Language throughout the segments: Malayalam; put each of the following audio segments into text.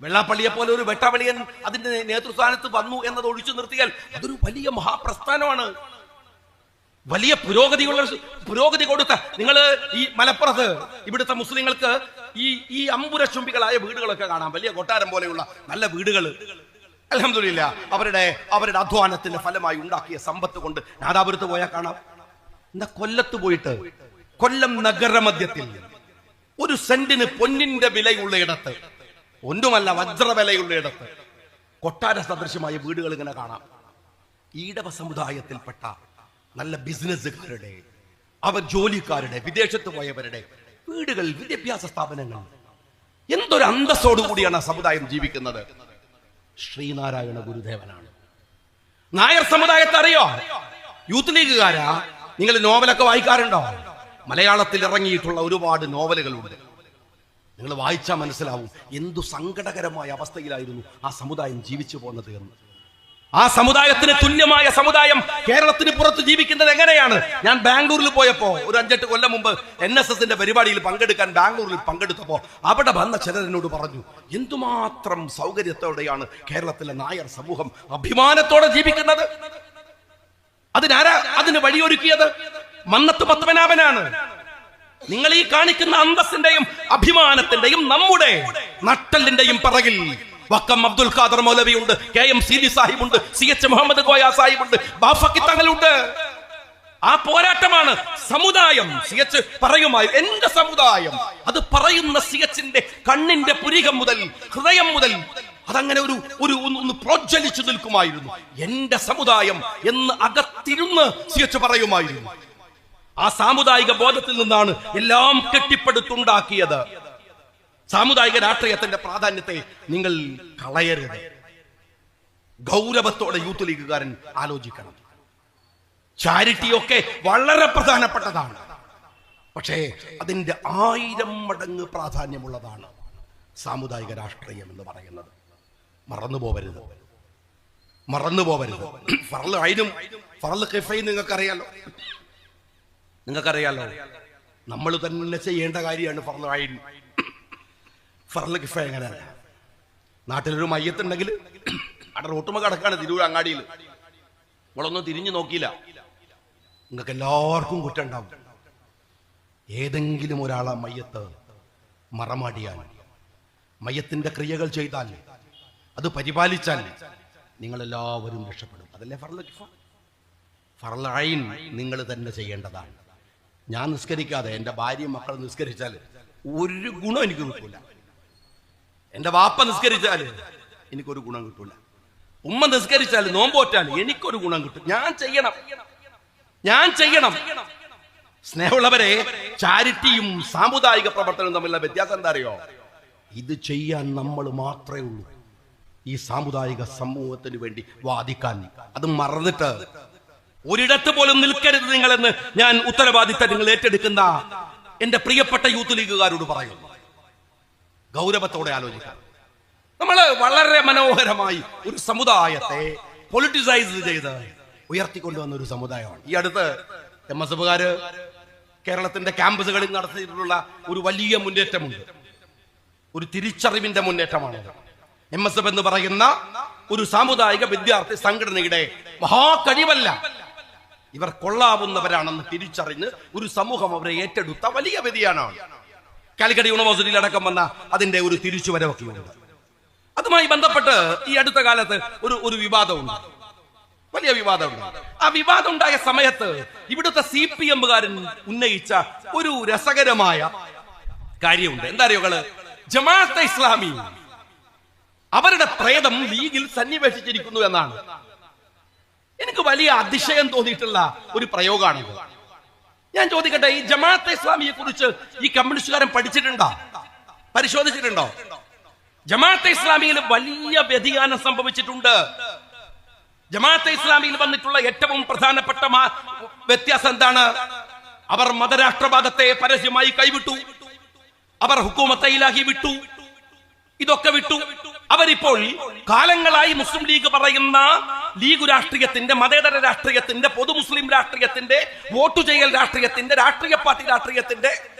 വെള്ളാപ്പള്ളിയെ പോലെ ഒരു വെട്ടാവളിയൻ അതിന്റെ നേതൃസ്ഥാനത്ത് വന്നു എന്നത് ഒഴിച്ചു നിർത്തിയാൽ അതൊരു വലിയ മഹാപ്രസ്ഥാനമാണ്. വലിയ പുരോഗതി കൊടുത്ത നിങ്ങൾ ഈ മലപ്പുറത്ത് ഇവിടുത്തെ മുസ്ലിങ്ങൾക്ക് ഈ അമ്പുരച്ചുംബികളായ വീടുകളൊക്കെ കാണാം. വലിയ കൊട്ടാരം പോലെയുള്ള നല്ല വീടുകൾ. അൽഹംദുലില്ലാ അവരുടെ അധ്വാനത്തിന്റെ ഫലമായി ഉണ്ടാക്കിയ സമ്പത്ത് കൊണ്ട് നാദാപുരത്ത് പോയാൽ കാണാം. എന്താ കൊല്ലത്ത് പോയിട്ട് കൊല്ലം നഗരമധ്യത്തിൽ ഒരു സെന്റിന് പൊന്നിന്റെ വിലയുള്ള ഇടത്ത്, ഒന്നുമല്ല വജ്ര വിലയുള്ള ഇടത്ത് കൊട്ടാര സദൃശമായ വീടുകൾ ഇങ്ങനെ കാണാം. ഈടവ സമുദായത്തിൽപ്പെട്ട നല്ല ബിസിനസ്സുകാരുടെ, അവർ ജോലിക്കാരുടെ, വിദേശത്ത് പോയവരുടെ വീടുകൾ, വിദ്യാഭ്യാസ സ്ഥാപനങ്ങൾ. എന്തൊരു അന്തസ്സോടുകൂടിയാണ് ആ സമുദായം ജീവിക്കുന്നത്. ശ്രീനാരായണ ഗുരുദേവനാണ്. നായർ സമുദായത്തെ അറിയോ? യൂത്ത് ലീഗുകാരാ. നിങ്ങൾ നോവലൊക്കെ വായിക്കാറുണ്ടോ? മലയാളത്തിൽ ഇറങ്ങിയിട്ടുള്ള ഒരുപാട് നോവലുകളുണ്ട്. നിങ്ങൾ വായിച്ചാൽ മനസ്സിലാവും എന്തു സങ്കടകരമായ അവസ്ഥയിലായിരുന്നു ആ സമുദായം ജീവിച്ചു പോകുന്നത് എന്ന്. ആ സമുദായത്തിന് തുല്യമായ സമുദായം കേരളത്തിന് പുറത്ത് ജീവിക്കുന്നത് എങ്ങനെയാണ്? ഞാൻ ബാംഗ്ലൂരിൽ പോയപ്പോ ഒരു 5-8 കൊല്ലം മുമ്പ് NSSന്റെ പരിപാടിയിൽ പങ്കെടുക്കാൻ ബാംഗ്ലൂരിൽ പങ്കെടുത്തപ്പോ അവിടെ വന്ന ചിലർ എന്നോട് പറഞ്ഞു, എന്തുമാത്രം സൗകര്യത്തോടെയാണ് കേരളത്തിലെ നായർ സമൂഹം അഭിമാനത്തോടെ ജീവിക്കുന്നത്. അതിന് വഴിയൊരുക്കിയത് മന്നത്ത് പത്മനാഭനാണ്. നിങ്ങൾ ഈ കാണിക്കുന്ന അന്തസ്സിന്റെയും അഭിമാനത്തിന്റെയും നമ്മുടെ നട്ടലിന്റെയും പിറകിൽ വക്കം അബ്ദുൽ ഖാദർ മൗലവിയുണ്ട്, KM സീലി സാഹിബുണ്ട്, CH മുഹമ്മദ് കോയ സാഹിബുണ്ട്, ബാഫക്കി തങ്ങളുണ്ട്. ആ പോരാട്ടമാണ് സമുദായം. CH പറയുമായി എന്റെ സമുദായം, അത് പറയുന്ന CHന്റെ കണ്ണിന്റെ പുരികം മുതൽ ഹൃദയം മുതൽ അതങ്ങനെ ഒന്ന് പ്രോജ്വലിച്ചു നിൽക്കുമായിരുന്നു. എന്റെ സമുദായം എന്ന് അകത്തിരുന്ന് CH പറയുമായിരുന്നു. ആ സാമുദായിക ബോധത്തിൽ നിന്നാണ് എല്ലാം കെട്ടിപ്പടുത്തുണ്ടാക്കിയത്. സാമുദായിക രാഷ്ട്രീയത്തിന്റെ പ്രാധാന്യത്തെ നിങ്ങൾ കളയരുത്. ഗൗരവത്തോടെ യൂത്ത് ലീഗുകാരൻ ആലോചിക്കണം. ചാരിറ്റിയൊക്കെ വളരെ പ്രധാനപ്പെട്ടതാണ്. പക്ഷേ അതിന്റെ 1000 മടങ്ങ് പ്രാധാന്യമുള്ളതാണ് സാമുദായിക രാഷ്ട്രീയം എന്ന് പറയുന്നത്. മറന്നുപോകരുത്. ഫർള് ഐനും ഫർള് ഖിഫയും നിങ്ങൾക്കറിയാലോ. നമ്മൾ തന്നെ ചെയ്യേണ്ട കാര്യമാണ് ഫർള് ഐൻ. ഫർള് ഖിഫ എങ്ങനെയല്ല? നാട്ടിലൊരു മയ്യത്തുണ്ടെങ്കിൽ അവിടെ റോട്ടുമ കിടക്കാണ് തിരൂർ അങ്ങാടിയിൽ, നിങ്ങളൊന്നും തിരിഞ്ഞു നോക്കിയില്ല, നിങ്ങൾക്ക് എല്ലാവർക്കും കുറ്റം ഉണ്ടാവും. ഏതെങ്കിലും ഒരാളെ മയ്യത്ത് മറമാടിയാൽ, മയ്യത്തിന്റെ ക്രിയകൾ ചെയ്താൽ, അത് പരിപാലിച്ചാൽ നിങ്ങളെല്ലാവരും രക്ഷപ്പെടും. അതല്ലേ ഫർള് ഖിഫ? ഫർള് ഐൻ നിങ്ങൾ തന്നെ ചെയ്യേണ്ടതാണ്. ഞാൻ നിസ്കരിക്കാതെ എൻ്റെ ഭാര്യയും മക്കളും നിസ്കരിച്ചാൽ ഒരു ഗുണം എനിക്ക് കിട്ടൂല. എൻ്റെ വാപ്പ നിസ്കരിച്ചാൽ എനിക്കൊരു ഗുണം കിട്ടൂല. ഉമ്മ നിസ്കരിച്ചാൽ നോമ്പോറ്റാൽ എനിക്കൊരു ഗുണം കിട്ടും. ഞാൻ ചെയ്യണം. സ്നേഹമുള്ളവരെ, ചാരിറ്റിയും സാമുദായിക പ്രവർത്തനവും തമ്മിലുള്ള വ്യത്യാസം എന്താ അറിയോ? ഇത് ചെയ്യാൻ നമ്മൾ മാത്രമേ ഉള്ളൂ ഈ സാമുദായിക സമൂഹത്തിന് വേണ്ടി വാദിക്കാൻ. അത് മറന്നിട്ട് ഒരിടത്ത് പോലും നിൽക്കരുത് നിങ്ങളെന്ന് ഞാൻ ഉത്തരവാദിത്തം നിങ്ങൾ ഏറ്റെടുക്കുന്ന എന്റെ പ്രിയപ്പെട്ട യൂത്ത് ലീഗുകാരോട് പറയുന്നു. ഗൗരവത്തോടെ ആലോചിക്കാം. നമ്മൾ വളരെ മനോഹരമായി ഒരു സമുദായത്തെ പൊളിറ്റിസൈസ് ചെയ്ത് ഉയർത്തിക്കൊണ്ടുവന്ന ഒരു സമുദായമാണ്. ഈ അടുത്ത് MSFകാര് കേരളത്തിന്റെ ക്യാമ്പസുകളിൽ നടത്തിയിട്ടുള്ള ഒരു വലിയ മുന്നേറ്റമുണ്ട്. ഒരു തിരിച്ചറിവിന്റെ മുന്നേറ്റമാണ്. MSF എന്ന് പറയുന്ന ഒരു സാമുദായിക വിദ്യാർത്ഥി സംഘടനയുടെ മഹാകഴിവല്ല, ഇവർ കൊള്ളാവുന്നവരാണെന്ന് തിരിച്ചറിഞ്ഞ് ഒരു സമൂഹം അവരെ ഏറ്റെടുത്ത വലിയ വ്യതിയാനമാണ്. കാലിക്കറ്റ് യൂണിവേഴ്സിറ്റിയിൽ അടക്കം വന്ന അതിന്റെ ഒരു തിരിച്ചുവരവൊക്കെയുണ്ട്. അതുമായി ബന്ധപ്പെട്ട് ഈ അടുത്ത കാലത്ത് ഒരു വിവാദമുണ്ട്, വലിയ വിവാദമുണ്ട്. ആ വിവാദം ഉണ്ടായ സമയത്ത് ഇവിടുത്തെ CPMകാരൻ ഉന്നയിച്ച ഒരു രസകരമായ കാര്യമുണ്ട്. എന്താ അറിയോ? ജമാഅത്തെ ഇസ്ലാമി അവരുടെ പ്രേതം ലീഗിൽ സന്നിവേശിച്ചിരിക്കുന്നു എന്നാണ്. എനിക്ക് വലിയ അതിശയം തോന്നിയിട്ടുള്ള ഒരു പ്രയോഗമാണിത്. ഞാൻ ചോദിക്കട്ടെ, ഈ ജമാഅത്തെ ഇസ്ലാമിയെ കുറിച്ച് ഈ കമ്മ്യൂണിസ്റ്റുകാരൻ പഠിച്ചിട്ടുണ്ടോ? പരിശോധിച്ചിട്ടുണ്ടോ? ജമാഅത്തെ ഇസ്ലാമിയിൽ വലിയ വ്യതിയാനം സംഭവിച്ചിട്ടുണ്ട്. ജമാഅത്തെ ഇസ്ലാമിയിൽ വന്നിട്ടുള്ള ഏറ്റവും പ്രധാനപ്പെട്ട വ്യത്യാസം എന്താണ്? അവർ മതരാഷ്ട്രവാദത്തെ പരസ്യമായി കൈവിട്ടു. അവർ ഹുക്കൂമത്തെ ഇലാഹി വിട്ടു. ഇതൊക്കെ വിട്ടു. അവരിപ്പോൾ കാലങ്ങളായി മുസ്ലിം ലീഗ് പറയുന്ന ലീഗ് രാഷ്ട്രീയത്തിന്റെ, മതേതര രാഷ്ട്രീയത്തിന്റെ, പൊതു മുസ്ലിം രാഷ്ട്രീയത്തിന്റെ, വോട്ട് ചെയ്യൽ രാഷ്ട്രീയത്തിന്റെ, രാഷ്ട്രീയ പാർട്ടി രാഷ്ട്രീയത്തിന്റെ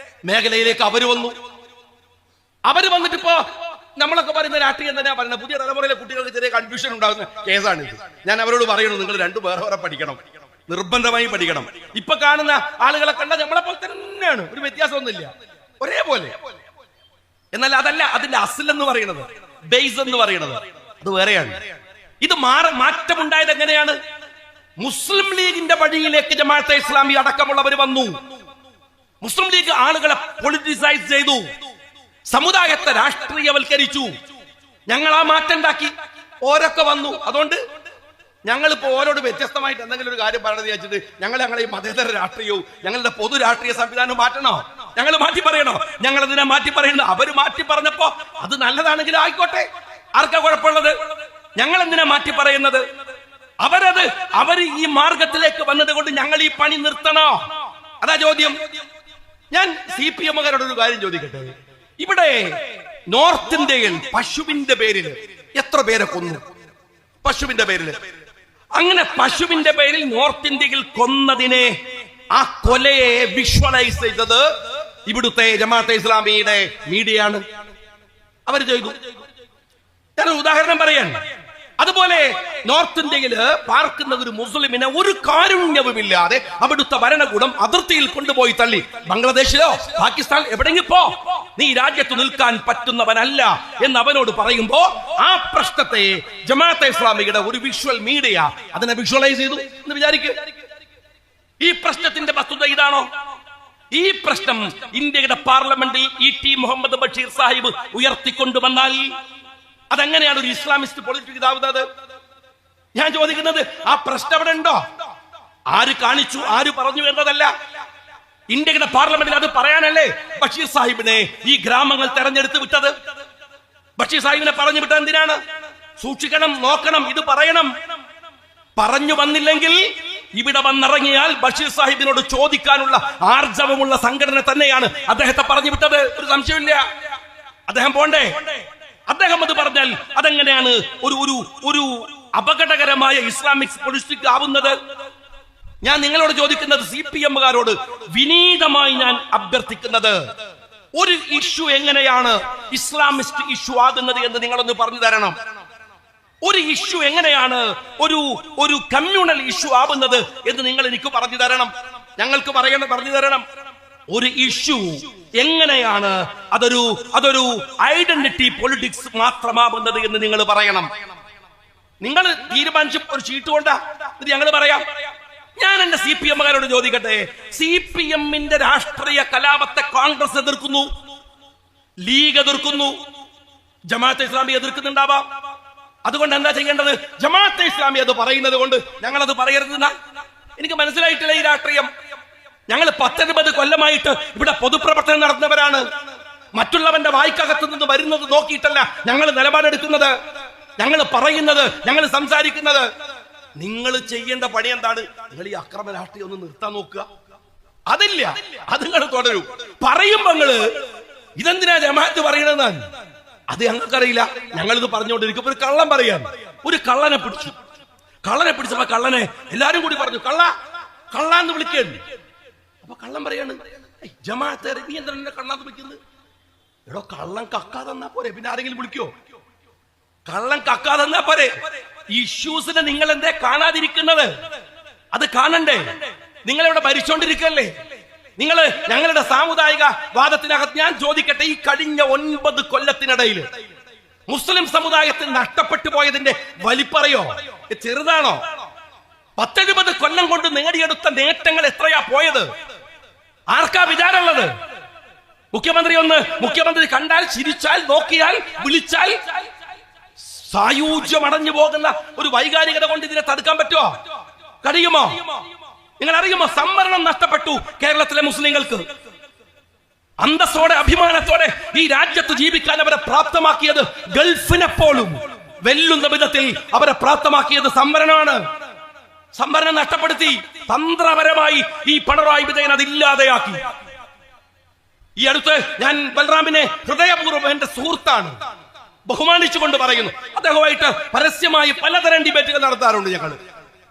മേഖലയിലേക്ക് അവര് വന്നിട്ടിപ്പോ നമ്മളൊക്കെ പറയുന്ന രാഷ്ട്രീയം തന്നെയാ പറയുന്നത്. പുതിയ തലമുറയിലെ കുട്ടികൾക്ക് ചെറിയ കൺഫ്യൂഷൻ ഉണ്ടാകുന്ന കേസാണ് ഇത്. ഞാൻ അവരോട് പറയണു, നിങ്ങൾ രണ്ടും വേറെ വേറെ പഠിക്കണം, നിർബന്ധമായി പഠിക്കണം. ഇപ്പൊ കാണുന്ന ആളുകളെ കണ്ട നമ്മളെ പോലെ തന്നെയാണ്, ഒരു വ്യത്യാസമൊന്നുമില്ല, ഒരേപോലെ. എന്നാൽ അതല്ല അതിന്റെ അസിൽ എന്ന് പറയുന്നത്, ബേസ് എന്ന് പറയുന്നത് അത് വേറെയാണ്. ഇത് മാറ്റമുണ്ടായത് എങ്ങനെയാണ്? മുസ്ലിം ലീഗിന്റെ വഴിയിലേക്ക് ജമാഅത്തെ ഇസ്ലാമി അടക്കമുള്ളവർ വന്നു. മുസ്ലിം ലീഗ് ആളുകളെ പൊളിറ്റിസൈസ് ചെയ്തു, സമുദായത്തെ രാഷ്ട്രീയവൽക്കരിച്ചു. ഞങ്ങൾ ആ മാറ്റം ഉണ്ടാക്കി, ഓരൊക്കെ വന്നു. അതുകൊണ്ട് ഞങ്ങളിപ്പോ ഓരോട് വ്യത്യസ്തമായിട്ട് എന്തെങ്കിലും ഒരു കാര്യം പറയണമെന്ന് വിചാരിച്ചിട്ട് ഞങ്ങളെ ഈ മതേതര രാഷ്ട്രീയവും ഞങ്ങളുടെ പൊതു രാഷ്ട്രീയ സംവിധാനം മാറ്റണോ? ഞങ്ങൾ മാറ്റി പറയണോ? ഞങ്ങൾ അതിനെ മാറ്റി പറയുന്നു. അവര് മാറ്റി പറഞ്ഞപ്പോ അത് നല്ലതാണെങ്കിലും ആയിക്കോട്ടെ, ആർക്കാ കുഴപ്പമുള്ളത്? ഞങ്ങൾ എന്തിനാ മാറ്റി പറയുന്നത്? അവര് ഈ മാർഗത്തിലേക്ക് വന്നത് കൊണ്ട് ഞങ്ങൾ ഈ പണി നിർത്തണോ? അതാ ചോദ്യം. ഞാൻ CPM-കാരോട് ഒരു കാര്യം ചോദിക്കട്ടെ. ഇവിടെ നോർത്ത് ഇന്ത്യയിൽ പശുവിന്റെ പേരിൽ എത്ര പേരെ കൊന്നു? പശുവിന്റെ പേരിൽ. അങ്ങനെ പശുവിന്റെ പേരിൽ നോർത്ത് ഇന്ത്യയിൽ കൊന്നതിനെ, ആ കൊലയെ വിഷ്വലൈസ് ചെയ്തത് ഇവിടുത്തെ ജമാഅത്തെ ഇസ്ലാമിയുടെ മീഡിയയാണ്. അവർ ചെയ്തു. ഞാനൊരു ഉദാഹരണം പറയാൻ. അതുപോലെ നോർത്ത് ഇന്ത്യയിൽ പാർക്കുന്ന ഒരു മുസ്ലിമിനെ ഒരു കാരുണ്യവുമില്ലാതെ അവിടുത്തെ ഭരണകൂടം അതിർത്തിയിൽ കൊണ്ടുപോയി തള്ളി. ബംഗ്ലാദേശിലോ പാകിസ്ഥാൻ എവിടെയെങ്കിലും പോ, നീ രാജ്യത്ത് നിൽക്കാൻ പറ്റുന്നവനല്ല എന്ന് അവനോട് പറയുമ്പോ ആ പ്രശ്നത്തെ ജമാഅത്തെ ഇസ്ലാമിയുടെ ഒരു വിഷ്വൽ മീഡിയ അതിനെ വിഷ്വലൈസ് ചെയ്തു എന്ന് വിചാരിക്കുക. ഈ പ്രശ്നത്തിന്റെ വസ്തുത ഇതാണോ? ഈ പ്രശ്നം ഇന്ത്യയുടെ പാർലമെന്റിൽ E.T. മുഹമ്മദ് ബഷീർ സാഹിബ് ഉയർത്തിക്കൊണ്ടുവന്നാൽ അതെങ്ങനെയാണ് ഒരു ഇസ്ലാമിസ്റ്റ് പൊളിറ്റിക്സ് ഇതാവുന്നത്? ഞാൻ ചോദിക്കുന്നത്, ആ പ്രശ്നം അവിടെ ഉണ്ടോ? ആര് കാണിച്ചു, ആര് പറഞ്ഞു എന്നതല്ല. ഇന്ത്യയുടെ പാർലമെന്റിൽ അത് പറയാനല്ലേ ബഷീർ സാഹിബിനെ ഈ ഗ്രാമങ്ങൾ തെരഞ്ഞെടുത്ത് വിട്ടത്? ബഷീർ സാഹിബിനെ പറഞ്ഞു വിട്ടത് എന്തിനാണ്? സൂക്ഷിക്കണം, നോക്കണം, ഇത് പറയണം. പറഞ്ഞു വന്നില്ലെങ്കിൽ ഇവിടെ വന്നിറങ്ങിയാൽ ബഷീർ സാഹിബിനോട് ചോദിക്കാനുള്ള ആർജവമുള്ള സംഘടന തന്നെയാണ് അദ്ദേഹത്തെ പറഞ്ഞു വിട്ടത്. ഒരു സംശയമില്ല. അദ്ദേഹം പോണ്ടേ? അദ്ദേഹം അത് പറഞ്ഞാൽ അതെങ്ങനെയാണ് ഒരു അപകടകരമായ ഇസ്ലാമിക് പൊളിറ്റിക്സ് ആവുന്നത്? ഞാൻ നിങ്ങളോട് ചോദിക്കുന്നത്, CPM-കാരോട് വിനീതമായി ഞാൻ അഭ്യർത്ഥിക്കുന്നത്, ഒരു ഇഷ്യൂ എങ്ങനെയാണ് ഇസ്ലാമിസ്റ്റ് ഇഷ്യൂ ആകുന്നത് എന്ന് നിങ്ങളൊന്ന് പറഞ്ഞു തരണം. ഒരു ഇഷ്യൂ എങ്ങനെയാണ് ഒരു കമ്മ്യൂണൽ ഇഷ്യൂ ആവുന്നത് എന്ന് നിങ്ങൾ എനിക്ക് പറഞ്ഞു തരണം. ഞങ്ങൾക്ക് പറഞ്ഞു തരണം. ഒരു ഇഷ്യൂ എങ്ങനെയാണ് അതൊരു ഐഡന്റിറ്റി പൊളിറ്റിക്സ് മാത്രമാവുന്നത് എന്ന് നിങ്ങൾ പറയണം. നിങ്ങൾ തീരുമാനിച്ച ഒരു ഷീറ്റ് കൊണ്ടാ ഇത് ഞങ്ങൾ പറയാം. ഞാൻ എന്റെ CPM-കാരോട് ചോദിക്കട്ടെ, CPM-ന്റെ രാഷ്ട്രീയ കലാപത്തെ കോൺഗ്രസ് എതിർക്കുന്നു, ലീഗ് എതിർക്കുന്നു, ജമാഅത്തെ ഇസ്ലാമി എതിർക്കുന്നുണ്ടാവാം. അതുകൊണ്ട് എന്താ ചെയ്യേണ്ടത്? ജമാഅത്തെ ഇസ്ലാമി അത് പറയുന്നത് കൊണ്ട് ഞങ്ങൾ അത് പറയരുതെന്നാ? എനിക്ക് മനസ്സിലായിട്ടില്ല ഈ രാഷ്ട്രീയം. ഞങ്ങൾ 10-20 കൊല്ലമായിട്ട് ഇവിടെ പൊതുപ്രവർത്തനം നടത്തുന്നവരാണ്. മറ്റുള്ളവന്റെ വായ്ക്കകത്ത് നിന്ന് വരുന്നത് നോക്കിയിട്ടല്ല ഞങ്ങൾ നിലപാടെടുക്കുന്നത്, ഞങ്ങൾ പറയുന്നത്, ഞങ്ങൾ സംസാരിക്കുന്നത്. നിങ്ങൾ ചെയ്യേണ്ട പണി എന്താണ്? നിങ്ങൾ ഈ അക്രമ രാഷ്ട്രീയം ഒന്ന് നിർത്താൻ നോക്കുക. അതില്ല, അത് നിങ്ങൾ തുടരൂ. പറയുമ്പോ നിങ്ങള് ഇതെന്തിനാ ജമാഅത്ത് പറയണെന്നാണ് അത് ഞങ്ങൾക്കറിയില്ല. ഞങ്ങളിത് പറഞ്ഞുകൊണ്ടിരിക്കും. ഒരു കള്ളം പറയാൻ, ഒരു കള്ളനെ പിടിച്ചപ്പോ കള്ളനെ എല്ലാരും കൂടി പറഞ്ഞു കള്ളാന്ന് വിളിക്കുന്നു. അപ്പൊ കള്ളം പറയാണ്, ജമാഅത്തെ നീ എന്താണ് കള്ളാന്ന് വിളിക്കുന്നത്? എടോ, കള്ളം കക്കാതെന്നാ പോരെ, പിന്നെ ആരെങ്കിലും വിളിക്കോ? കള്ളം കക്കാതെന്നാ പോരെ. ഇഷ്യൂസിനെ നിങ്ങൾ എന്തേ കാണാതിരിക്കുന്നത്? അത് കാണണ്ടേ? നിങ്ങളിവിടെ ഭരിച്ചോണ്ടിരിക്കല്ലേ? നിങ്ങള് ഞങ്ങളുടെ സാമുദായിക വാദത്തിനകത്ത് ഞാൻ ചോദിക്കട്ടെ, ഈ കഴിഞ്ഞ 9 കൊല്ലത്തിനിടയിൽ മുസ്ലിം സമുദായത്തിന് നഷ്ടപ്പെട്ടു പോയതിന്റെ വലിപ്പറയോ? ചെറുതാണോ? 10-20 കൊല്ലം കൊണ്ട് നേടിയെടുത്ത നേട്ടങ്ങൾ എത്രയാ പോയത്? ആർക്കാ വിചാരമുള്ളത്? മുഖ്യമന്ത്രി കണ്ടാൽ, ചിരിച്ചാൽ, നോക്കിയാൽ, വിളിച്ചാൽ സായൂജ്യം അടഞ്ഞു പോകുന്ന ഒരു വൈകാരികത കൊണ്ട് ഇതിനെ തടുക്കാൻ പറ്റുമോ? കഴിയുമോ? നിങ്ങൾ അറിയുമോ? സംവരണം നഷ്ടപ്പെട്ടു കേരളത്തിലെ മുസ്ലിങ്ങൾക്ക്. അന്തസ്സോടെ, അഭിമാനത്തോടെ ഈ രാജ്യത്ത് ജീവിക്കാൻ അവരെ പ്രാപ്തമാക്കിയത്, ഗൾഫിനെ പോലും വെല്ലുന്ന വിധത്തിൽ അവരെ പ്രാപ്തമാക്കിയത് സംവരണമാണ്. സംവരണം നഷ്ടപ്പെടുത്തി തന്ത്രപരമായി ഈ പിണറായി വിജയൻ അതില്ലാതെയാക്കി. ഈ അടുത്ത് ഞാൻ ബൽറാമിനെ ഹൃദയപൂർവ്വം എന്റെ സുഹൃത്താണ്, ബഹുമാനിച്ചുകൊണ്ട് പറയുന്നു. അദ്ദേഹമായിട്ട് പരസ്യമായി പലതരം ഡിബേറ്റുകൾ നടത്താറുണ്ട് ഞങ്ങൾ.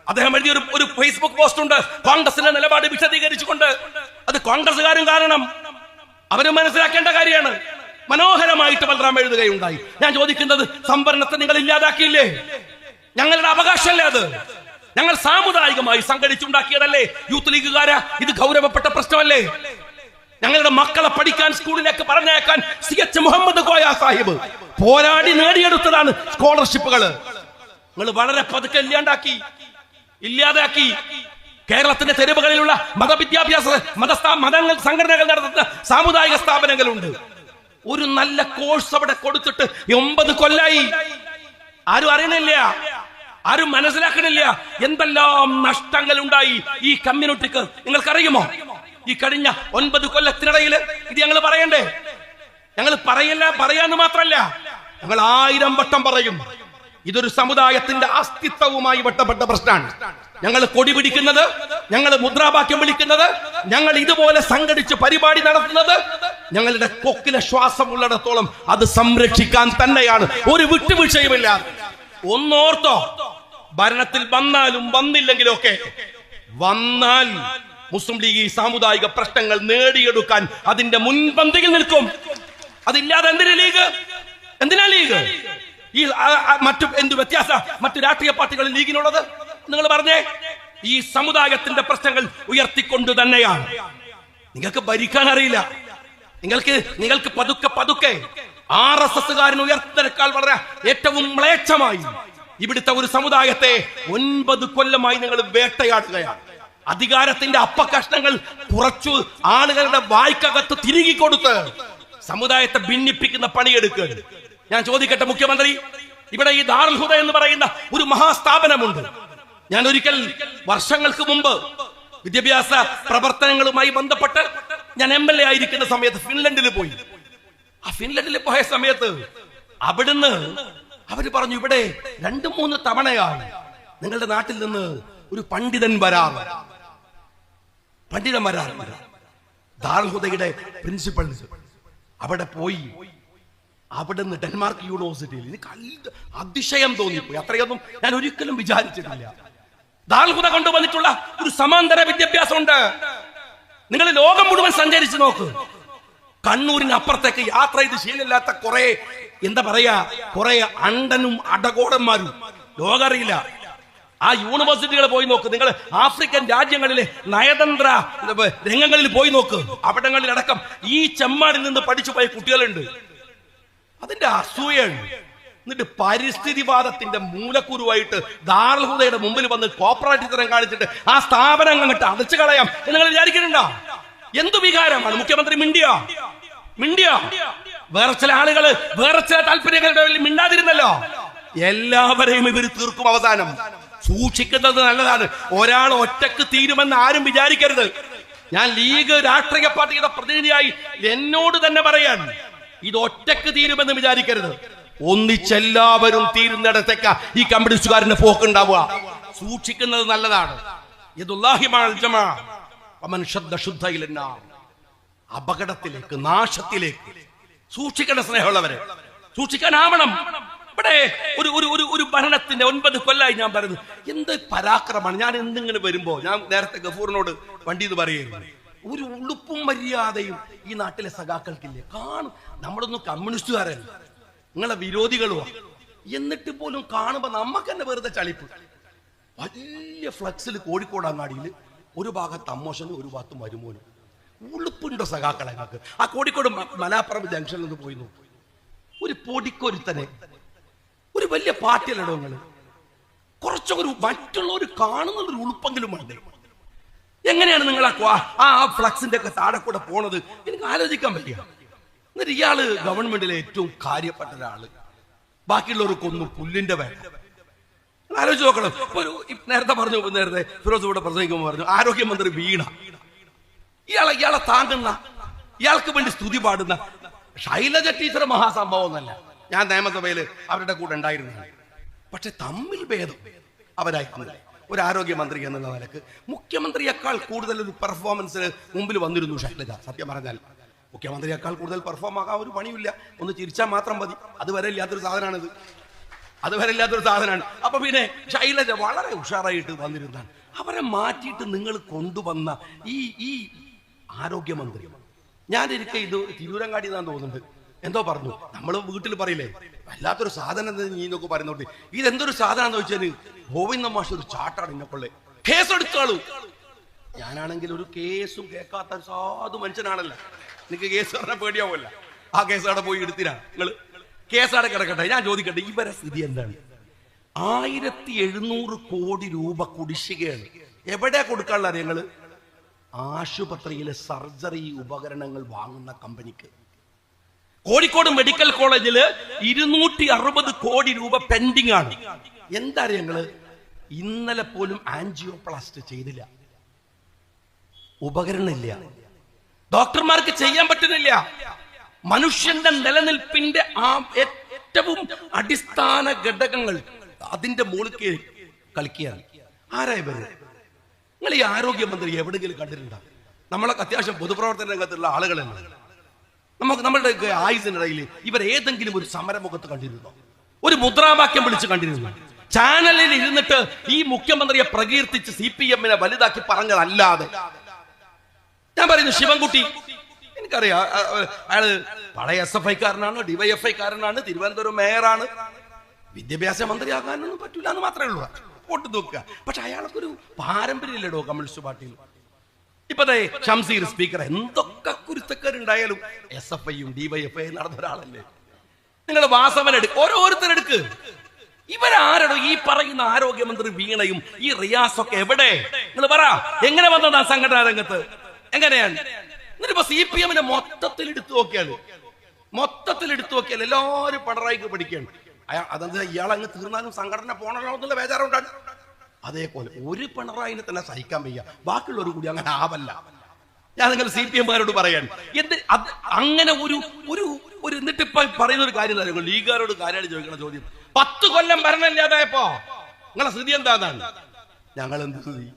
അദ്ദേഹം എഴുതിയ ഒരു ഫേസ്ബുക്ക് പോസ്റ്റ് ഉണ്ട്, കോൺഗ്രസിന്റെ നിലപാട് വിശദീകരിച്ചുകൊണ്ട്. അത് കോൺഗ്രസുകാരും കാരണം അവരും മനസ്സിലാക്കേണ്ട കാര്യമാണ്. മനോഹരമായിട്ട് ബലറാം എഴുതുകയുണ്ടായി. ഞാൻ ചോദിക്കുന്നത്, സംവരണത്തെ നിങ്ങൾ ഇല്ലാതാക്കിയില്ലേ? ഞങ്ങളുടെ അവകാശമല്ലേ അത്? ഞങ്ങൾ സാമുദായികമായി സംഘടിച്ചുണ്ടാക്കിയതല്ലേ? യൂത്ത് ലീഗുകാരാ, ഇത് ഗൗരവപ്പെട്ട പ്രശ്നമല്ലേ? ഞങ്ങളുടെ മക്കളെ പഠിക്കാൻ സ്കൂളിലേക്ക് പറഞ്ഞയക്കാൻ CH മുഹമ്മദ് കോയ സാഹിബ് പോരാടി നേടിയെടുത്തതാണ് സ്കോളർഷിപ്പുകൾ. നിങ്ങൾ വളരെ പതുക്കെ ഇല്ലാതാക്കി. കേരളത്തിന്റെ തെരുവുകളിലുള്ള മതവിദ്യാഭ്യാസ മതങ്ങൾ സംഘടനകൾ നടത്തുന്ന സാമുദായിക സ്ഥാപനങ്ങളുണ്ട്. ഒരു നല്ല കോഴ്സ് അവിടെ കൊടുത്തിട്ട് 9 കൊല്ലായി. ആരും അറിയണില്ല, ആരും മനസ്സിലാക്കണില്ല എന്തെല്ലാം നഷ്ടങ്ങൾ ഉണ്ടായി ഈ കമ്മ്യൂണിറ്റിക്ക്. നിങ്ങൾക്കറിയുമോ? ഈ കഴിഞ്ഞ 9 കൊല്ലത്തിനിടയിൽ ഇത് ഞങ്ങൾ പറയണ്ടേ? ഞങ്ങൾ പറയാന്ന് മാത്രല്ല, ഞങ്ങൾ 1000 വട്ടം പറയും. ഇതൊരു സമുദായത്തിന്റെ അസ്തിത്വവുമായി ബന്ധപ്പെട്ട പ്രശ്നമാണ്. ഞങ്ങൾ കൊടി പിടിക്കുന്നത്, ഞങ്ങൾ മുദ്രാവാക്യം വിളിക്കുന്നത്, ഞങ്ങൾ ഇതുപോലെ സംഘടിച്ച് പരിപാടി നടത്തുന്നത് ഞങ്ങളുടെ കൊക്കിലെ ശ്വാസം ഉള്ളിടത്തോളം അത് സംരക്ഷിക്കാൻ തന്നെയാണ്, ഒരു വിട്ടുവീഴ്ചയുമില്ലാതെ. ഒന്നോർത്തോ, ഭരണത്തിൽ വന്നാലും വന്നില്ലെങ്കിലും ഒക്കെ വന്നാൽ മുസ്ലിം ലീഗ് ഈ സാമുദായിക പ്രശ്നങ്ങൾ നേടിയെടുക്കാൻ അതിന്റെ മുൻപന്തിയിൽ നിൽക്കും. അതില്ലാതെ എന്തിനാ ലീഗ്? ഈ മറ്റു എന്ത് വ്യത്യാസ മറ്റു രാഷ്ട്രീയ പാർട്ടികളിൽ ലീഗിനുള്ളത്? നിങ്ങൾ പറഞ്ഞേ, ഈ സമുദായത്തിന്റെ പ്രശ്നങ്ങൾ ഉയർത്തിക്കൊണ്ട് തന്നെയാണ്. നിങ്ങൾക്ക് ഭരിക്കാൻ അറിയില്ല. നിങ്ങൾക്ക് പതുക്കെ RSSകാരൻ ഉയർത്തിനേക്കാൾ വളരെ ഏറ്റവും മ്ലേച്ഛമായി ഇവിടുത്തെ ഒരു സമുദായത്തെ 9 കൊല്ലമായി നിങ്ങൾ വേട്ടയാടുകയാണ്. അധികാരത്തിന്റെ അപ്പകഷ്ണങ്ങൾ കുറച്ചു ആളുകളുടെ വായ്ക്കകത്ത് തിരികെ കൊടുത്ത് സമുദായത്തെ ഭിന്നിപ്പിക്കുന്ന പണിയെടുക്കുക. ഞാൻ ചോദിക്കട്ടെ മുഖ്യമന്ത്രി, ഇവിടെ ഈ ദാറുൽ ഹുദ എന്ന് പറയുന്ന ഒരു മഹാസ്ഥാപനമുണ്ട്. ഞാൻ ഒരിക്കൽ വർഷങ്ങൾക്ക് മുമ്പ് വിദ്യാഭ്യാസ പ്രവർത്തനങ്ങളുമായി ബന്ധപ്പെട്ട് ഞാൻ MLA ആയിരിക്കുന്ന സമയത്ത് ഫിൻലൻഡിൽ പോയി. ആ ഫിൻലൻഡിൽ പോയ സമയത്ത് അവിടുന്ന് അവര് പറഞ്ഞു, ഇവിടെ 2-3 തവണയായി നിങ്ങളുടെ നാട്ടിൽ നിന്ന് ഒരു പണ്ഡിതൻ വരാറ്. ദാറുൽ ഹുദയുടെ പ്രിൻസിപ്പൽ അവിടെ പോയി. അവിടുന്ന് ഡെൻമാർക്ക് യൂണിവേഴ്സിറ്റിയിൽ എനിക്ക് അതിശയം തോന്നിപ്പോയി. അത്രയൊന്നും ഞാൻ ഒരിക്കലും വിചാരിച്ചിട്ടില്ല. ദാറുൽ ഹുദ കൊണ്ടുവന്നിട്ടുള്ള ഒരു സമാന്തര വിദ്യാഭ്യാസം ഉണ്ട്. നിങ്ങൾ ലോകം മുഴുവൻ സഞ്ചരിച്ചു നോക്ക്. കണ്ണൂരിന് അപ്പുറത്തേക്ക് യാത്ര ചെയ്ത് ശീലമില്ലാത്ത കുറെ അണ്ടനും അടകോടന്മാരും ലോകം അറിയില്ല. ആ യൂണിവേഴ്സിറ്റികൾ പോയി നോക്ക്. നിങ്ങൾ ആഫ്രിക്കൻ രാജ്യങ്ങളിലെ നയതന്ത്ര രംഗങ്ങളിൽ പോയി നോക്ക്. അവിടങ്ങളിലടക്കം ഈ ചെമ്മാടിൽ നിന്ന് പഠിച്ചു പോയ കുട്ടികളുണ്ട്. അതിന്റെ അസൂയാണ്. എന്നിട്ട് പരിസ്ഥിതിവാദത്തിന്റെ മൂലക്കുരുവായിട്ട് ദാറുൽ ഹുദയുടെ മുമ്പിൽ വന്ന് കോപ്പറേറ്റീവ് തരം കാണിച്ചിട്ട് ആ സ്ഥാപനം അങ്ങോട്ട് അടച്ചു കളയാം എന്ന് നിങ്ങൾ വിചാരിക്കുന്നുണ്ടോ? എന്തു വികാരമാണ് മുഖ്യമന്ത്രി മിണ്ടിയ? വേറെ ചില ആളുകള് വേറെ ചില താല്പര്യങ്ങളുടെ മിണ്ടാതിരുന്നല്ലോ. എല്ലാവരെയും ഇവർ തീർക്കും. അവസാനം സൂക്ഷിക്കുന്നത് നല്ലതാണ്. ഒരാൾ ഒറ്റക്ക് തീരുമെന്ന് ആരും വിചാരിക്കരുത്. ഞാൻ ലീഗ് രാഷ്ട്രീയ പാർട്ടിയുടെ പ്രതിനിധിയായി എന്നോട് തന്നെ പറയാൻ, ഇത് ഒറ്റക്ക് തീരുമെന്ന് വിചാരിക്കരുത്. ഒന്നിച്ചെല്ലാവരും തീരുന്നിടത്തേക്ക് ഈ കമ്മ്യൂണിസ്റ്റുകാരന്റെ പോക്കുണ്ടാവുക. സൂക്ഷിക്കുന്നത് നല്ലതാണ്. അപകടത്തിലേക്ക്, നാശത്തിലേക്ക് സൂക്ഷിക്കേണ്ട സ്നേഹമുള്ളവരെ സൂക്ഷിക്കാനാവണം. ഇവിടെ ഒരു ഭരണത്തിന്റെ 9 കൊല്ലായി ഞാൻ പറയുന്നു. എന്ത് പരാക്രമമാണ്. ഞാൻ എന്തിങ്ങനെ വരുമ്പോ ഞാൻ നേരത്തെ ഗഫൂറിനോട് വണ്ടിന്ന് പറയുന്നു, ഒരു ഉളുപ്പും മര്യാദയും ഈ നാട്ടിലെ സഖാക്കൾക്കില്ലേ? കാണും, നമ്മളൊന്നും കമ്മ്യൂണിസ്റ്റുകാരല്ല, നിങ്ങളെ വിരോധികളുമാണ്. എന്നിട്ട് പോലും കാണുമ്പോ നമുക്ക് തന്നെ വെറുതെ ചളിപ്പ്. വലിയ ഫ്ലക്സിൽ കോഴിക്കോട് അങ്ങാടിയിൽ ഒരു ഭാഗത്ത് അമ്മോശനും ഒരു ഭാഗത്ത് മരുമോനും. ഉളുപ്പുണ്ടോ സഖാക്കളെ ഞങ്ങൾക്ക്? ആ കോഴിക്കോട് മലാപ്പറമ്പ് ജംഗ്ഷനിൽ നിന്ന് പോയി നോക്കും. ഒരു പൊടിക്കൊരുത്തനെ, ഒരു വലിയ പാർട്ടിയല്ലടോ നിങ്ങള്. കുറച്ചൊരു മറ്റുള്ളവർ കാണുന്നുള്ളൊരു ഉളുപ്പെങ്കിലും വേണ്ടേ? എങ്ങനെയാണ് നിങ്ങൾ ആ ഫ്ലക്സിന്റെ ഒക്കെ താഴെ കൂടെ പോണത്? എനിക്ക് ആലോചിക്കാൻ പറ്റിയ. എന്നിട്ട് ഇയാള് ഗവൺമെന്റിലെ ഏറ്റവും കാര്യപ്പെട്ട ഒരാള്, ബാക്കിയുള്ളവർക്കൊന്നും പുല്ലിന്റെ വേണ്ട. ആലോചിച്ച് നോക്കണം. നേരത്തെ ഫിറോസ് ഇവിടെ പ്രസംഗിക്കുമ്പോൾ പറഞ്ഞു, ആരോഗ്യമന്ത്രി വീണ ഇയാളെ താങ്ങുന്ന, ഇയാൾക്ക് വേണ്ടി സ്തുതി പാടുന്ന ശൈലജ ടീച്ചർ മഹാസംഭവം ഒന്നല്ല. ഞാൻ നിയമസഭയിൽ അവരുടെ കൂടെ ഉണ്ടായിരുന്നു. പക്ഷെ തമ്മിൽ ഭേദം അവരായിരുന്നില്ല. ഒരു ആരോഗ്യമന്ത്രി എന്നുള്ള നിലക്ക് മുഖ്യമന്ത്രിയേക്കാൾ കൂടുതൽ ഒരു പെർഫോമൻസിന് മുമ്പിൽ വന്നിരുന്നു ശൈലജ. സത്യം പറഞ്ഞാൽ മുഖ്യമന്ത്രിയേക്കാൾ കൂടുതൽ പെർഫോം ആകാൻ ഒരു പണിയില്ല. ഒന്ന് ചിരിച്ചാൽ മാത്രം മതി. അതുവരെ ഇല്ലാത്തൊരു സാധനമാണ്. അപ്പൊ പിന്നെ ശൈലജ വളരെ ഉഷാറായിട്ട് വന്നിരുന്നാണ്. അവരെ മാറ്റിയിട്ട് നിങ്ങൾ കൊണ്ടുവന്ന ഈ ആരോഗ്യമന്ത്രി, ഞാനിരിക്കെ ഇത് തിരൂരങ്ങാടി എന്നാണ് തോന്നുന്നുണ്ട്, എന്തോ പറഞ്ഞു. നമ്മൾ വീട്ടിൽ പറയില്ലേ വല്ലാത്തൊരു സാധനം നീ എന്നൊക്കെ പറയുന്നോട്ട് ഇതെന്തൊരു സാധനം എന്ന് വെച്ചാൽ ഗോവിന്ദ മാഷ് ഒരു ചാട്ടാണ് എന്നെക്കൊള്ളേ കേസെടുത്താളൂ. ഞാനാണെങ്കിൽ ഒരു കേസും കേൾക്കാത്ത സാധു മനുഷ്യനാണല്ല. നിനക്ക് കേസ് പറഞ്ഞാൽ പേടിയാവുമല്ല. ആ കേസ് അവിടെ പോയി എടുത്തിനാ നിങ്ങൾ കേസ് അവിടെ കിടക്കട്ടെ. ഞാൻ ചോദിക്കട്ടെ, ഇവരെ സ്ഥിതി എന്താണ്? 1700 കോടി രൂപ കുടിശ്ശികയാണ്. എവിടെയാ കൊടുക്കാനുള്ള അറിയങ്ങള്? ആശുപത്രിയിലെ സർജറി ഉപകരണങ്ങൾ വാങ്ങുന്ന കമ്പനിക്ക്. കോഴിക്കോട് മെഡിക്കൽ കോളേജില് 260 കോടി രൂപ പെൻഡിങ് ആണ്. എന്താ അറിയങ്ങള്? ഇന്നലെ പോലും ആൻജിയോപ്ലാസ്റ്റ് ചെയ്തില്ല. ഉപകരണമില്ല, ഡോക്ടർമാർക്ക് ചെയ്യാൻ പറ്റുന്നില്ല. മനുഷ്യന്റെ നിലനിൽപ്പിന്റെ ആ ഏറ്റവും അടിസ്ഥാന ഘടകങ്ങൾ അതിന്റെ മുകളിൽ കളിക്കുകയാണ്. ആരാ ഇവര്? നിങ്ങൾ ഈ ആരോഗ്യമന്ത്രി എവിടെയെങ്കിലും കണ്ടിട്ടുണ്ടോ? നമ്മളൊക്കെ അത്യാവശ്യം പൊതുപ്രവർത്തന രംഗത്തുള്ള ആളുകളല്ല. നമ്മളുടെ ആയുസിനിടയിൽ ഇവർ ഏതെങ്കിലും ഒരു സമരമുഖത്ത് കണ്ടിരുന്നോ? ഒരു മുദ്രാവാക്യം വിളിച്ച് കണ്ടിരുന്നു? ചാനലിൽ ഇരുന്നിട്ട് ഈ മുഖ്യമന്ത്രിയെ പ്രകീർത്തിച്ച് CPM വലുതാക്കി പറഞ്ഞതല്ലാതെ. ഞാൻ പറയുന്നു, ശിവൻകുട്ടി എനിക്കറിയാം, അയാള് പഴയ SFI കാരനാണ്, DYFI കാരനാണ്, തിരുവനന്തപുരം മേയറാണ്. വിദ്യാഭ്യാസ മന്ത്രിയാകാനൊന്നും പറ്റൂല എന്ന് മാത്രമേ ഉള്ളൂ. വോട്ട് നോക്കുക. പക്ഷെ അയാൾക്കൊരു പാരമ്പര്യമില്ലടോ കമ്മ്യൂണിസ്റ്റ് പാർട്ടിയിൽ. ഇപ്പത്തെ ഷംസീർ സ്പീക്കർ എന്തൊക്കെ കുരുത്തക്കാരുണ്ടായാലും SFIയും DYFI നടന്ന ഒരാളല്ലേ. നിങ്ങൾ വാസവനെടുക്ക്, ഓരോരുത്തരെടുക്ക്. ഇവരാരടോ ഈ പറയുന്ന ആരോഗ്യമന്ത്രി വീണയും ഈ റിയാസൊക്കെ എവിടെ? നിങ്ങൾ പറ, എങ്ങനെ വന്നതാ സംഘടനാ രംഗത്ത്? എങ്ങനെയാണ്? എന്നിട്ടിപ്പോ CPM മൊത്തത്തിൽ എടുത്തു നോക്കിയാൽ എല്ലാവരും പിണറായിക്ക് പഠിക്കുകയാണ്. അതെന്താ ഇയാളങ്ങ് തീർന്നാലും സംഘടന പോണല്ലോ എന്നുള്ള ബേജാറുണ്ടാണ്. അതേപോലെ ഒരു പിണറായിനെ തന്നെ സഹിക്കാൻ വയ്യ, ബാക്കിയുള്ളവർ കൂടി അങ്ങനെ ആവല്ല. ഞാൻ നിങ്ങൾ CPM-കാരോട് പറയാൻ അങ്ങനെ ഒരു എന്നിട്ടിപ്പോ പറയുന്ന ഒരു കാര്യം തന്നെ ലീഗുകാരോട് കാര്യമായിട്ട് ചോദിക്കണ ചോദ്യം, 10 കൊല്ലം ഭരണമില്ലാതായപ്പോ നിങ്ങളെ സ്ഥിതി എന്താന്നാണ്? ഞങ്ങൾ എന്ത് സ്ഥിതി?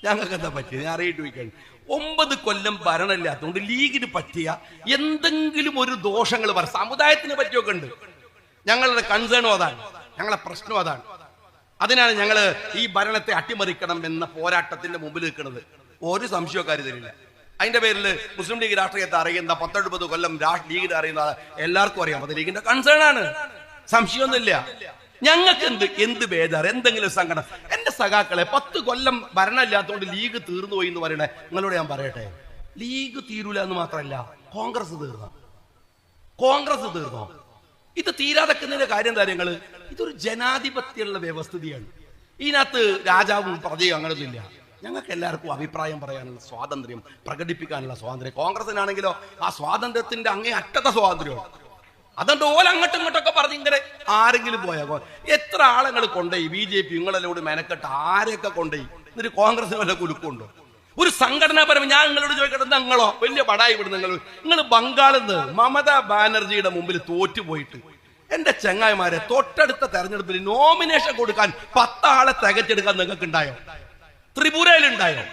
ഞങ്ങൾക്ക് എന്താ പറ്റിയത്? ഞാൻ അറിയിട്ട് ചോദിക്കാൻ. 9 കൊല്ലം ഭരണമില്ലാത്തതുകൊണ്ട് ലീഗിന് പറ്റിയ എന്തെങ്കിലും ഒരു ദോഷങ്ങൾ പറ, സമുദായത്തിന് പറ്റിയൊക്കെ ഉണ്ട്. ഞങ്ങളുടെ കൺസേണും അതാണ്, ഞങ്ങളെ പ്രശ്നം അതാണ്. അതിനാണ് ഞങ്ങൾ ഈ ഭരണത്തെ അട്ടിമറിക്കണം എന്ന പോരാട്ടത്തിന്റെ മുമ്പിൽ നിൽക്കുന്നത്. ഒരു സംശയക്കാരി തരില്ല. അതിന്റെ പേരിൽ മുസ്ലിം ലീഗ് രാഷ്ട്രീയത്തെ അറിയുന്ന 19 കൊല്ലം ലീഗിനെ അറിയുന്ന എല്ലാവർക്കും അറിയാം. അത് ലീഗിന്റെ കൺസേൺ ആണ്, സംശയമൊന്നുമില്ല. ഞങ്ങൾക്ക് എന്ത് ബേജാറ്? എന്തെങ്കിലും സംഘടന എന്റെ സഖാക്കളെ 10 കൊല്ലം ഭരണമില്ലാത്തതുകൊണ്ട് ലീഗ് തീർന്നു പോയി എന്ന് പറയണേ. നിങ്ങളോട് ഞാൻ പറയട്ടെ, ലീഗ് തീരൂല എന്ന് മാത്രമല്ല, കോൺഗ്രസ് തീർന്നോ? ഇത് തീരാതെക്കുന്നതിന്റെ കാര്യം കാര്യങ്ങള് ഇതൊരു ജനാധിപത്യമുള്ള വ്യവസ്ഥിതിയാണ്. ഇതിനകത്ത് രാജാവും പ്രജയും അങ്ങനൊന്നുമില്ല. ഞങ്ങൾക്ക് എല്ലാവർക്കും അഭിപ്രായം പറയാനുള്ള സ്വാതന്ത്ര്യം, പ്രകടിപ്പിക്കാനുള്ള സ്വാതന്ത്ര്യം. കോൺഗ്രസിനാണെങ്കിലോ ആ സ്വാതന്ത്ര്യത്തിന്റെ അങ്ങേ അറ്റത്തെ സ്വാതന്ത്ര്യമാണ്. അതുകൊണ്ട് അങ്ങോട്ടും ഇങ്ങോട്ടൊക്കെ പറഞ്ഞ് ഇങ്ങനെ ആരെങ്കിലും പോയാൽ എത്ര ആളുകൾ കൊണ്ടുപോയി BJP നിങ്ങളെല്ലോട് മെനക്കെട്ട് ആരെയൊക്കെ കൊണ്ടുപോയി. എന്നിട്ട് കോൺഗ്രസിന് വല്ല കുലുക്കുണ്ടോ? ഒരു സംഘടനാപരം ഞാൻ നിങ്ങളോട് ചോദിക്കട്ടെ, നിങ്ങളോ വലിയ പടായി വിടും. നിങ്ങൾ ബംഗാളിൽ നിന്ന് മമതാ ബാനർജിയുടെ മുമ്പിൽ തോറ്റുപോയിട്ട് എന്റെ ചങ്ങായിമാരെ തൊട്ടടുത്ത തെരഞ്ഞെടുപ്പിൽ നോമിനേഷൻ കൊടുക്കാൻ 10 ആളെ തികച്ചെടുക്കാൻ നിങ്ങൾക്ക് ഉണ്ടായോ? ത്രിപുരയിലുണ്ടായോ?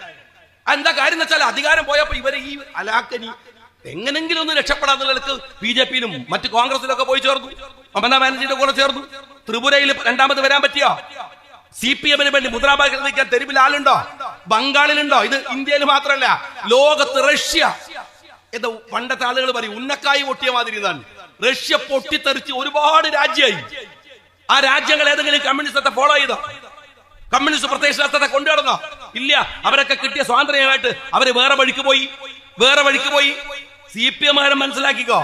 എന്താ കാര്യം എന്ന് വെച്ചാൽ അധികാരം പോയപ്പോ ഇവരെ ഈ അലാക്കനി എങ്ങനെങ്കിലും ഒന്ന് രക്ഷപ്പെടാന്നുള്ളവർക്ക് BJPയിലും മറ്റു കോൺഗ്രസിലൊക്കെ പോയി ചേർന്നു, മമതാ ബാനർജിയുടെ കൂടെ ചേർന്നു. ത്രിപുരയിൽ 2ാമത് വരാൻ പറ്റിയോ? CPM-ന് വേണ്ടി മുദ്രാവാക്യം നിൽക്കാൻ തെരുവിൽ ആളുണ്ടോ? ബംഗാളിലുണ്ടോ? ഇത് ഇന്ത്യയിൽ മാത്രമല്ല, ലോകത്ത് റഷ്യ, ഇത് പണ്ടത്തെ ആളുകൾ പറയും ഉന്നക്കായി പൊട്ടിയ മാതിരി എന്നാണ്. റഷ്യ പൊട്ടിത്തെറിച്ച് ഒരുപാട് രാജ്യമായി. ആ രാജ്യങ്ങൾ ഏതെങ്കിലും കമ്മ്യൂണിസ്റ്റത്തെ ഫോളോ ചെയ്തോ? കമ്മ്യൂണിസ്റ്റ് പ്രത്യയശാസ്ത്രത്തെ കൊണ്ടുവരണോ? ഇല്ല. അവരൊക്കെ കിട്ടിയ സ്വാതന്ത്ര്യമായിട്ട് അവര് വേറെ വഴിക്ക് പോയി. CPM-കാരൻ മനസ്സിലാക്കിക്കോ,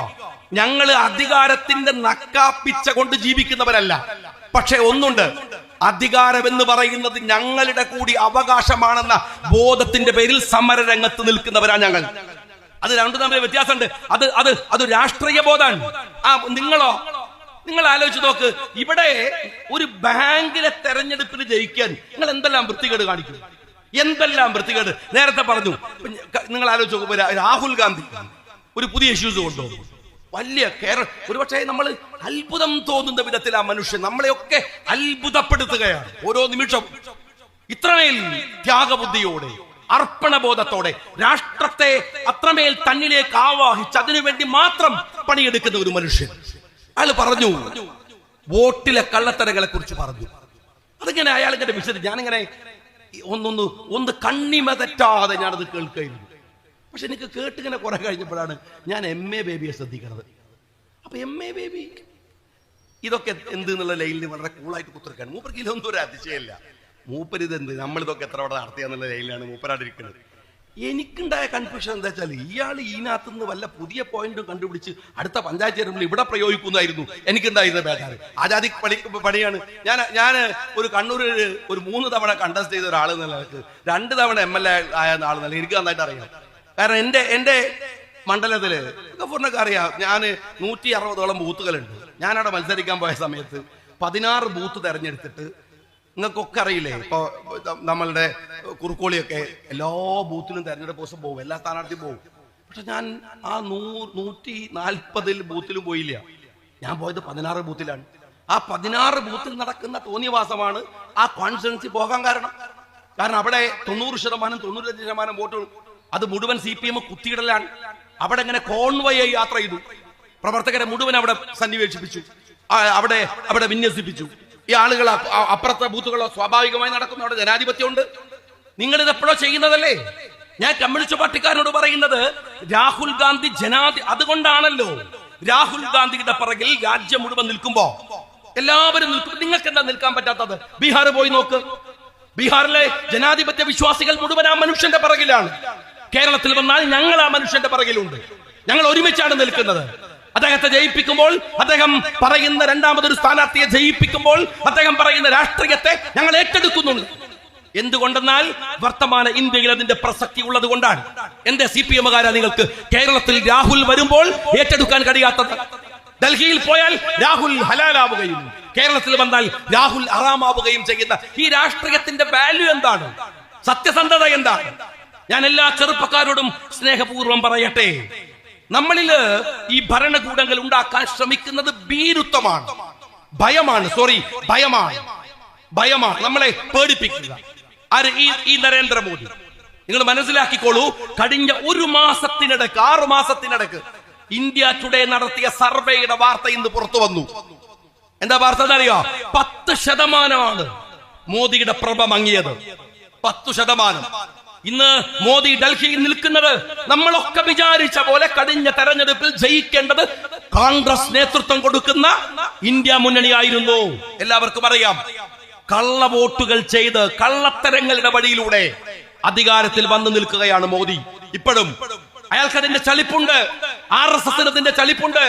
ഞങ്ങള് അധികാരത്തിന്റെ നക്കാപ്പിച്ച കൊണ്ട് ജീവിക്കുന്നവരല്ല. പക്ഷെ ഒന്നുണ്ട്, അധികാരം എന്ന് പറയുന്നത് ഞങ്ങളുടെ കൂടി അവകാശമാണെന്ന ബോധത്തിന്റെ പേരിൽ സമരരംഗത്ത് നിൽക്കുന്നവരാ ഞങ്ങൾ. അത് രണ്ടു തമ്മിൽ വ്യത്യാസമുണ്ട്. അത് രാഷ്ട്രീയ ബോധമാണ്. നിങ്ങൾ ആലോചിച്ച് നോക്ക്, ഇവിടെ ഒരു ബാങ്കിലെ തെരഞ്ഞെടുപ്പിന് ജയിക്കാൻ നിങ്ങൾ എന്തെല്ലാം വൃത്തികേട് കാണിക്കും, എന്തെല്ലാം വൃത്തികേട്. നേരത്തെ പറഞ്ഞു, നിങ്ങൾ ആലോചിച്ച് നോക്കുമ്പോ രാഹുൽ ഗാന്ധി ഒരു പുതിയ ഇഷ്യൂസ് കൊണ്ടുപോകും. വലിയ ഒരുപക്ഷെ നമ്മൾ അത്ഭുതം തോന്നുന്ന വിധത്തിൽ ആ മനുഷ്യൻ നമ്മളെയൊക്കെ അത്ഭുതപ്പെടുത്തുകയാണ്. ഓരോ നിമിഷം ഇത്രമേൽ ത്യാഗബുദ്ധിയോടെ, അർപ്പണബോധത്തോടെ രാഷ്ട്രത്തെ അത്രമേൽ തന്നിലേക്ക് ആവാഹിച്ച് അതിനുവേണ്ടി മാത്രം പണിയെടുക്കുന്ന ഒരു മനുഷ്യൻ. അയാൾ പറഞ്ഞു, വോട്ടിലെ കള്ളത്തരങ്ങളെ കുറിച്ച് പറഞ്ഞു. അതിങ്ങനെ അയാളിങ്ങനെ വിശദീകരിച്ചു. ഞാനിങ്ങനെ ഒന്ന് കണ്ണിമ തെറ്റാതെ ഞാനത് കേൾക്കുകയായിരുന്നു. പക്ഷെ എനിക്ക് കേട്ടിങ്ങനെ കുറെ കഴിഞ്ഞപ്പോഴാണ് ഞാൻ MA ബേബിയെ ശ്രദ്ധിക്കുന്നത്. അപ്പൊ MA ബേബി ഇതൊക്കെ എന്ത് എന്നുള്ള ലൈനിൽ വളരെ കൂളായിട്ട് കുത്തിരിക്കാണ്. മൂപ്പർക്ക് ഇതൊന്നും ഒരു അതിശയമില്ല. മൂപ്പര് ഇതെന്ത് നമ്മളിതൊക്കെ എത്ര അവിടെ നടത്തിയാന്നുള്ള ലൈനിലാണ് മൂപ്പരാടിരിക്കുന്നത്. എനിക്കുണ്ടായ കൺഫ്യൂഷൻ എന്താ വെച്ചാൽ ഇയാൾ ഇതിനകത്തുനിന്ന് വല്ല പുതിയ പോയിന്റും കണ്ടുപിടിച്ച് അടുത്ത പഞ്ചായത്ത് ചേരുമ്പോൾ ഇവിടെ പ്രയോഗിക്കുന്നതായിരുന്നു എനിക്കുണ്ടായിരുന്ന ബേജാറ്. ആജാതി പണിയാണ്. ഞാൻ ഒരു കണ്ണൂർ ഒരു 3 തവണ കണ്ടസ്റ്റ് ചെയ്ത ഒരാൾ എന്നുള്ളത് 2 തവണ MLA ആയ ആൾ എന്നല്ല എനിക്ക് നന്നായിട്ട് അറിയാം. കാരണം എൻ്റെ മണ്ഡലത്തില് ഗഫൂറിനൊക്കെ അറിയാം, ഞാൻ 160ഓളം ബൂത്തുകളുണ്ട്. ഞാനവിടെ മത്സരിക്കാൻ പോയ സമയത്ത് 16 ബൂത്ത് തെരഞ്ഞെടുത്തിട്ട് നിങ്ങൾക്കൊക്കെ അറിയില്ലേ, ഇപ്പൊ നമ്മളുടെ കുറുക്കോളിയൊക്കെ എല്ലാ ബൂത്തിലും തെരഞ്ഞെടുപ്പ് ദിവസം പോകും, എല്ലാ സ്ഥാനാർത്ഥിയും പോകും. പക്ഷെ ഞാൻ ആ 140 ബൂത്തിലും പോയില്ല. ഞാൻ പോയത് 16 ബൂത്തിലാണ്. ആ 16 ബൂത്തിൽ നടക്കുന്ന തോന്നിയവാസമാണ് ആ കോൺസ്റ്റിറ്റ്യുവൻസി പോകാൻ കാരണം. അവിടെ 90%, 95% വോട്ടുകൾ അത് മുഴുവൻ CPM കുത്തിയിടലാണ്. അവിടെ ഇങ്ങനെ കോൺവോയ് യാത്ര ചെയ്തു, പ്രവർത്തകരെ മുഴുവൻ അവിടെ സന്നിവേശിപ്പിച്ചു, അവിടെ വിന്യസിപ്പിച്ചു. ഈ ആളുകൾ അപ്പുറത്തെ ബൂത്തുകളോ സ്വാഭാവികമായി നടക്കുന്നു. അവിടെ ജനാധിപത്യമുണ്ട്. നിങ്ങൾ ഇത് എപ്പോഴോ ചെയ്യുന്നതല്ലേ? ഞാൻ കമ്മ്യൂണിസ്റ്റ് പാർട്ടിക്കാരനോട് പറയുന്നത് രാഹുൽ ഗാന്ധി അതുകൊണ്ടാണല്ലോ രാഹുൽ ഗാന്ധിയുടെ പിറകിൽ രാജ്യം മുഴുവൻ നിൽക്കുമ്പോ എല്ലാവരും നിൽക്കും. നിങ്ങൾക്ക് എന്താ നിൽക്കാൻ പറ്റാത്തത്? ബീഹാർ പോയി നോക്ക്. ബീഹാറിലെ ജനാധിപത്യ വിശ്വാസികൾ മുഴുവൻ ആ മനുഷ്യന്റെ പിറകിലാണ്. കേരളത്തിൽ വന്നാൽ ഞങ്ങൾ ആ മനുഷ്യന്റെ പിറകിലുണ്ട്. ഞങ്ങൾ ഒരുമിച്ചാണ് നിൽക്കുന്നത്. അദ്ദേഹത്തെ ജയിപ്പിക്കുമ്പോൾ, അദ്ദേഹം പറയുന്ന രണ്ടാമതൊരു സ്ഥാനാർത്ഥിയെ ജയിപ്പിക്കുമ്പോൾ അദ്ദേഹം പറയുന്ന രാഷ്ട്രീയത്തെ ഞങ്ങൾ ഏറ്റെടുക്കുന്നുണ്ട്. എന്തുകൊണ്ടെന്നാൽ വർത്തമാന ഇന്ത്യയിൽ അതിന്റെ പ്രസക്തി ഉള്ളത് കൊണ്ടാണ്. എന്റെ CPM-കാരാ നിങ്ങൾക്ക് കേരളത്തിൽ രാഹുൽ വരുമ്പോൾ ഏറ്റെടുക്കാൻ കഴിയാത്തത്? ഡൽഹിയിൽ പോയാൽ രാഹുൽ ഹലാലാവുകയും കേരളത്തിൽ വന്നാൽ രാഹുൽ ഹറാമാവുകയും ചെയ്യുന്ന ഈ രാഷ്ട്രീയത്തിന്റെ വാല്യൂ എന്താണ്? സത്യസന്ധത എന്താണ്? ഞാൻ എല്ലാ ചെറുപ്പക്കാരോടും സ്നേഹപൂർവ്വം പറയട്ടെ, നമ്മളില് ഈ ഭരണകൂടങ്ങൾ ഉണ്ടാക്കാൻ ശ്രമിക്കുന്നത് ഭീരുത്വമാണ്, ഭയമാണ്. ഭയമാണ് നമ്മളെ പേടിപ്പിക്കുക. ഈ നരേന്ദ്രമോദി, നിങ്ങൾ മനസ്സിലാക്കിക്കോളൂ, കഴിഞ്ഞ 6 മാസത്തിനിടക്ക് ഇന്ത്യ ടുഡേ നടത്തിയ സർവേയുടെ വാർത്ത ഇന്ന് പുറത്തു വന്നു. എന്താ വാർത്ത എന്നറിയോ? 10% മോദിയുടെ പ്രഭ മങ്ങിയത്. 10%. ഇന്ന് മോദി ഡൽഹിയിൽ നിൽക്കുന്നത് നമ്മളൊക്കെ വിചാരിച്ച പോലെ കഴിഞ്ഞ തെരഞ്ഞെടുപ്പിൽ ജയിക്കേണ്ടത് കോൺഗ്രസ് നേതൃത്വം കൊടുക്കുന്ന ഇന്ത്യ മുന്നണിയായിരുന്നു. എല്ലാവർക്കും അറിയാം. കള്ളവോട്ടുകൾ ചെയ്ത് കള്ളത്തരങ്ങളുടെ വഴിയിലൂടെ അധികാരത്തിൽ വന്നു നിൽക്കുകയാണ് മോദി. ഇപ്പോഴും അയാൾക്ക് അതിന്റെ ചലിപ്പുണ്ട്, RSS-ന് അതിന്റെ ചലിപ്പുണ്ട്,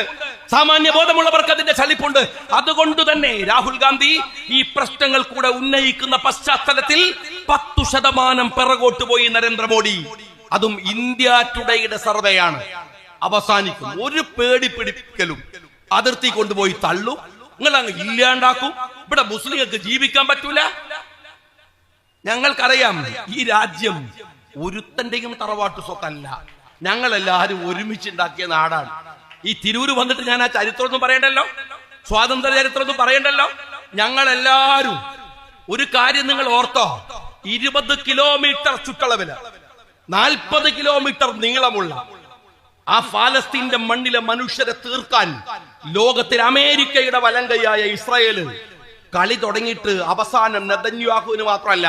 സാമാന്യ ബോധമുള്ളവർക്ക് അതിന്റെ ചലിപ്പുണ്ട്. അതുകൊണ്ട് തന്നെ രാഹുൽ ഗാന്ധി ഈ പ്രശ്നങ്ങൾ കൂടെ ഉന്നയിക്കുന്ന പശ്ചാത്തലത്തിൽ 10% പിറകോട്ട് പോയി നരേന്ദ്രമോദി. അതും ഇന്ത്യ ടുഡേയുടെ സർവേയാണ്. അവസാനിക്കും. ഒരു പേടി പിടിക്കലും അതിർത്തി കൊണ്ടുപോയി തള്ളും, നിങ്ങൾ അങ്ങ് ഇല്ലാണ്ടാക്കും. ഇവിടെ മുസ്ലിങ്ങൾക്ക് ജീവിക്കാൻ പറ്റൂല. ഞങ്ങൾക്കറിയാം, ഈ രാജ്യം ഒരുത്തന്റെയും തറവാട്ട് സ്വത്തല്ല, ഞങ്ങളെല്ലാവരും ഒരുമിച്ചുണ്ടാക്കിയ നാടാണ്. ഈ തിരൂര് വന്നിട്ട് ഞാൻ ആ ചരിത്രമൊന്നും പറയണ്ടല്ലോ, സ്വാതന്ത്ര്യ ചരിത്രമൊന്നും പറയണ്ടല്ലോ. ഞങ്ങളെല്ലാവരും ഒരു കാര്യം നിങ്ങൾ ഓർത്തോ, 20 കിലോമീറ്റർ ചുറ്റളവില് 40 കിലോമീറ്റർ നീളമുള്ള ആ ഫലസ്തീന്റെ മണ്ണിലെ മനുഷ്യരെ തീർക്കാൻ ലോകത്തിൽ അമേരിക്കയുടെ വലങ്കയായ ഇസ്രായേല് കളി തുടങ്ങിയിട്ട് അവസാനം നെതന്യാഹുവിന് മാത്രമല്ല,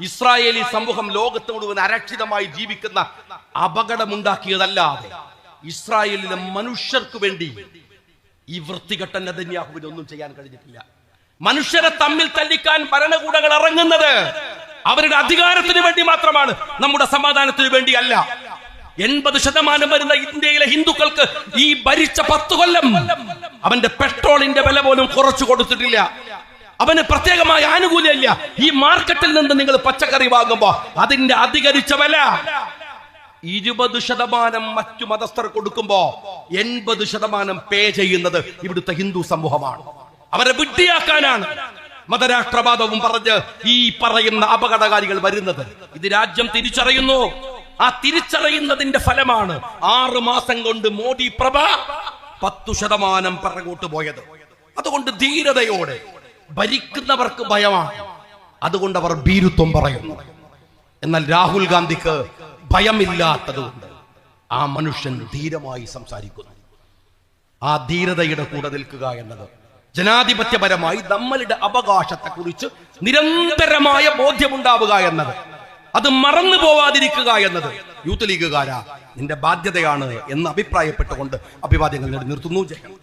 ഇസ്രായേലി സമൂഹം ലോകത്ത് മുഴുവൻ അരക്ഷിതമായി ജീവിക്കുന്ന അപകടമുണ്ടാക്കിയതല്ലാതെ ഇസ്രായേലിലെ മനുഷ്യർക്ക് വേണ്ടി ഈ വൃത്തികെട്ട നെതന്യാഹുവിന് ഒന്നും ചെയ്യാൻ കഴിഞ്ഞിട്ടില്ല. മനുഷ്യരെ തമ്മിൽ തല്ലിക്കാൻ ഭരണകൂടങ്ങൾ ഇറങ്ങുന്നത് അവരുടെ അധികാരത്തിന് വേണ്ടി മാത്രമാണ്, നമ്മുടെ സമാധാനത്തിന് വേണ്ടിയല്ല. 80% വരുന്ന ഇന്ത്യയിലെ ഹിന്ദുക്കൾക്ക് ഈ ഭരിച്ച 10 കൊല്ലം അവന്റെ പെട്രോളിന്റെ വില പോലും കുറച്ചു കൊടുത്തിട്ടില്ല. അവന് പ്രത്യേകമായ ആനുകൂല്യമില്ല. ഈ മാർക്കറ്റിൽ നിന്ന് നിങ്ങൾ പച്ചക്കറി വാങ്ങുമ്പോ അതിന്റെ അധികരിച്ച വില 20% മറ്റു മതസ്ഥർ കൊടുക്കുമ്പോ 80% പേ ചെയ്യുന്നത് ഇവിടുത്തെ ഹിന്ദു സമൂഹമാണ്. അവരെ വിഡ്ഢിയാക്കാനാണ് മതരാഷ്ട്രവാദവും പറഞ്ഞ് ഈ പറയുന്ന അപകടകാരികൾ വരുന്നത്. ഇത് രാജ്യം തിരിച്ചറിയുന്നു. ആ തിരിച്ചറിയുന്നതിന്റെ ഫലമാണ് 6 മാസം കൊണ്ട് മോദി പ്രഭ 10% പിറകോട്ട് പോയത്. അതുകൊണ്ട് ധീരതയോടെ ഭരിക്കുന്നവർക്ക് ഭയമാണ്, അതുകൊണ്ട് അവർ ഭീരുത്വം പറയുന്നു. എന്നാൽ രാഹുൽ ഗാന്ധിക്ക് ഭയമില്ലാത്തതുകൊണ്ട് ആ മനുഷ്യൻ ധീരമായി സംസാരിക്കുന്നു. ആ ധീരതയുടെ കൂടെ നിൽക്കുക എന്നത് ജനാധിപത്യപരമായി നമ്മളുടെ അവകാശത്തെ കുറിച്ച് നിരന്തരമായ ബോധ്യമുണ്ടാവുക എന്നത്, അത് മറന്നു പോവാതിരിക്കുക എന്നത് യൂത്ത് ലീഗുകാരാ നിന്റെ ബാധ്യതയാണ് എന്ന് അഭിപ്രായപ്പെട്ടുകൊണ്ട് അഭിവാദ്യങ്ങൾ നിർത്തുന്നു. ജയം.